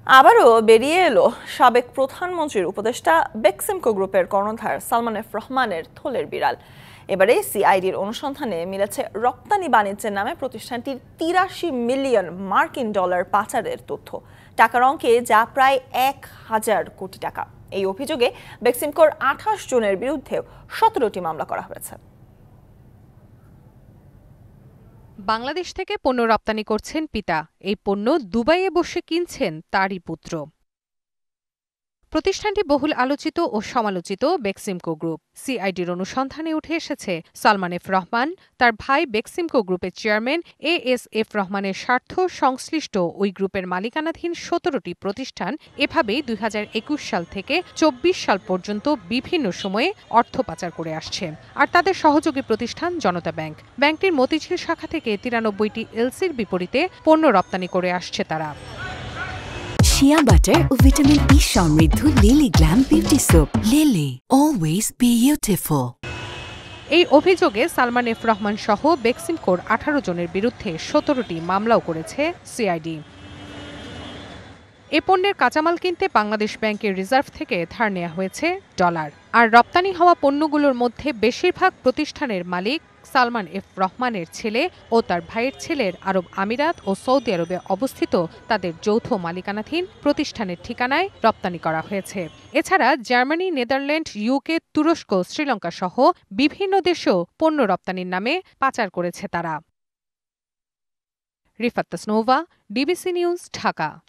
আবারও বেরিয়ে এলো সাবেক প্রধানমন্ত্রীর উপদেষ্টা বেক্সিমকো গ্রুপের কর্ণধার সালমান এফ রহমানের থলের বিড়াল। এবারে সিআইডির অনুসন্ধানে মিলেছে রপ্তানি বাণিজ্যের নামে প্রতিষ্ঠানটির ৮৩ মিলিয়ন মার্কিন ডলার পাচারের তথ্য, টাকার অঙ্কে যা প্রায় ১,০০০ কোটি টাকা। এই অভিযোগে বেক্সিমকোর ২৮ জনের বিরুদ্ধেও ১৭টি মামলা করা হয়েছে। বাংলাদেশ থেকে পণ্য রপ্তানি করছেন পিতা, এই পণ্য দুবাইয়ে বসে কিনছেন তারই পুত্র। প্রতিষ্ঠানটি বহুল আলোচিত ও সমালোচিত বেক্সিমকো গ্রুপ। সিআইডির অনুসন্ধানে উঠে এসেছে সালমান এফ রহমান, তার ভাই বেক্সিমকো গ্রুপের চেয়ারম্যান এএস রহমানের স্বার্থ সংশ্লিষ্ট ওই গ্রুপের মালিকানাধীন ১৭টি প্রতিষ্ঠান এভাবেই ২০২১ সাল থেকে ২৪ সাল পর্যন্ত বিভিন্ন সময়ে অর্থ পাচার করে আসছে। আর তাদের সহযোগী প্রতিষ্ঠান জনতা ব্যাংক। ব্যাংকটির মতিঝিল শাখা থেকে ৯৩টি এলসির বিপরীতে পণ্য রপ্তানি করে আসছে তারা। শিয়া বাটার ও ভিটামিন ই সমৃদ্ধ lily glam beauty soap. Lily, always beautiful. এই অভিযোগে সালমান এফ রহমান সহ বেক্সিমকোর ১৮ জনের বিরুদ্ধে ১৭টি মামলাও করেছে সিআইডি। এ পণ্যের কাঁচামাল কিনতে বাংলাদেশ ব্যাংকের রিজার্ভ থেকে ধার নেওয়া হয়েছে ডলার। আর রপ্তানি হওয়া পণ্যগুলোর মধ্যে বেশিরভাগ প্রতিষ্ঠানের মালিক সালমান এফ রহমানের ছেলে ও তার ভাইয়ের ছেলের আরব আমিরাত ও সৌদি আরবে অবস্থিত তাদের যৌথ মালিকানাধীন প্রতিষ্ঠানের ঠিকানায় রপ্তানি করা হয়েছে। এছাড়া জার্মানি, নেদারল্যান্ড, ইউকে, তুরস্ক, শ্রীলঙ্কা সহ বিভিন্ন দেশেও পণ্য রপ্তানির নামে পাচার করেছে তারা। Rifat Tasnova, DBC news, Dhaka.